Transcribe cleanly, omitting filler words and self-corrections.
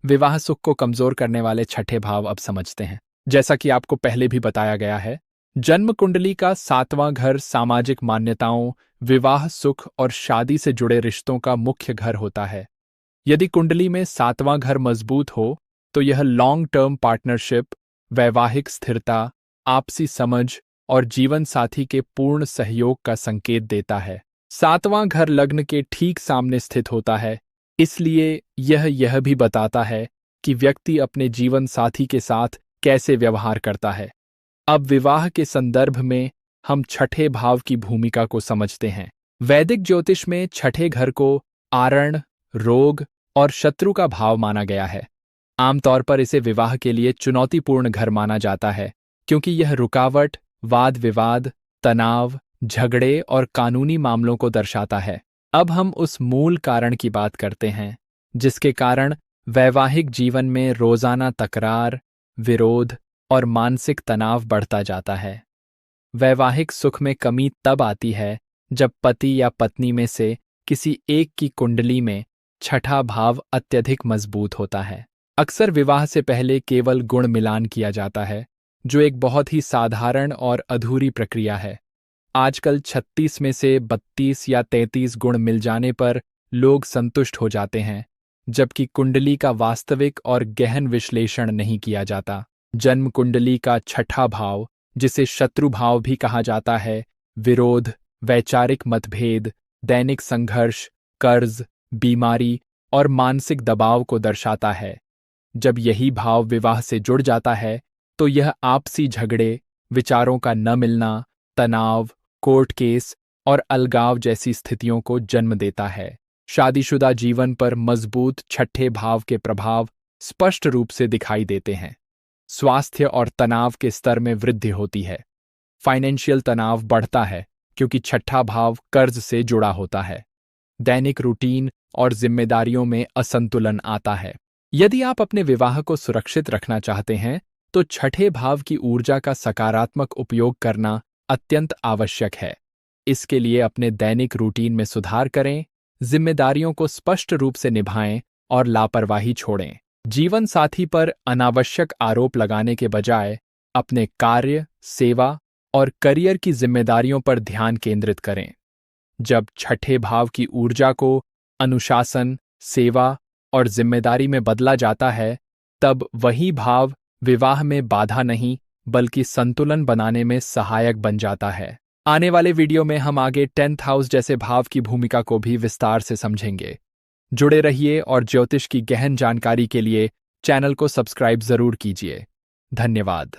विवाह सुख को कमजोर करने वाले छठे भाव अब समझते हैं। जैसा कि आपको पहले भी बताया गया है, जन्म कुंडली का 7वां घर सामाजिक मान्यताओं, विवाह सुख और शादी से जुड़े रिश्तों का मुख्य घर होता है। यदि कुंडली में 7वां घर मजबूत हो तो यह लॉन्ग टर्म पार्टनरशिप, वैवाहिक स्थिरता, आपसी समझ और जीवन साथी के पूर्ण सहयोग का संकेत देता है। 7वां घर लग्न के ठीक सामने स्थित होता है, इसलिए यह भी बताता है कि व्यक्ति अपने जीवन साथी के साथ कैसे व्यवहार करता है। अब विवाह के संदर्भ में हम छठे भाव की भूमिका को समझते हैं। वैदिक ज्योतिष में छठे घर को आरण, रोग और शत्रु का भाव माना गया है। आमतौर पर इसे विवाह के लिए चुनौतीपूर्ण घर माना जाता है, क्योंकि यह रुकावट, वाद विवाद, तनाव, झगड़े और कानूनी मामलों को दर्शाता है। अब हम उस मूल कारण की बात करते हैं जिसके कारण वैवाहिक जीवन में रोजाना तकरार, विरोध और मानसिक तनाव बढ़ता जाता है। वैवाहिक सुख में कमी तब आती है जब पति या पत्नी में से किसी एक की कुंडली में छठा भाव अत्यधिक मजबूत होता है। अक्सर विवाह से पहले केवल गुण मिलान किया जाता है, जो एक बहुत ही साधारण और अधूरी प्रक्रिया है। आजकल 36 में से 32 या 33 गुण मिल जाने पर लोग संतुष्ट हो जाते हैं, जबकि कुंडली का वास्तविक और गहन विश्लेषण नहीं किया जाता। जन्म कुंडली का छठा भाव, जिसे शत्रु भाव भी कहा जाता है, विरोध, वैचारिक मतभेद, दैनिक संघर्ष, कर्ज, बीमारी और मानसिक दबाव को दर्शाता है। जब यही भाव विवाह से जुड़ जाता है तो यह आपसी झगड़े, विचारों का न मिलना, तनाव, कोर्ट केस और अलगाव जैसी स्थितियों को जन्म देता है। शादीशुदा जीवन पर मजबूत छठे भाव के प्रभाव स्पष्ट रूप से दिखाई देते हैं। स्वास्थ्य और तनाव के स्तर में वृद्धि होती है। फाइनेंशियल तनाव बढ़ता है क्योंकि छठा भाव कर्ज से जुड़ा होता है। दैनिक रूटीन और जिम्मेदारियों में असंतुलन आता है। यदि आप अपने विवाह को सुरक्षित रखना चाहते हैं तो छठे भाव की ऊर्जा का सकारात्मक उपयोग करना अत्यंत आवश्यक है। इसके लिए अपने दैनिक रूटीन में सुधार करें, जिम्मेदारियों को स्पष्ट रूप से निभाएं और लापरवाही छोड़ें। जीवन साथी पर अनावश्यक आरोप लगाने के बजाय अपने कार्य, सेवा और करियर की जिम्मेदारियों पर ध्यान केंद्रित करें। जब छठे भाव की ऊर्जा को अनुशासन, सेवा और जिम्मेदारी में बदला जाता है, तब वही भाव विवाह में बाधा नहीं बल्कि संतुलन बनाने में सहायक बन जाता है। आने वाले वीडियो में हम आगे 10th हाउस जैसे भाव की भूमिका को भी विस्तार से समझेंगे। जुड़े रहिए और ज्योतिष की गहन जानकारी के लिए चैनल को सब्सक्राइब जरूर कीजिए। धन्यवाद।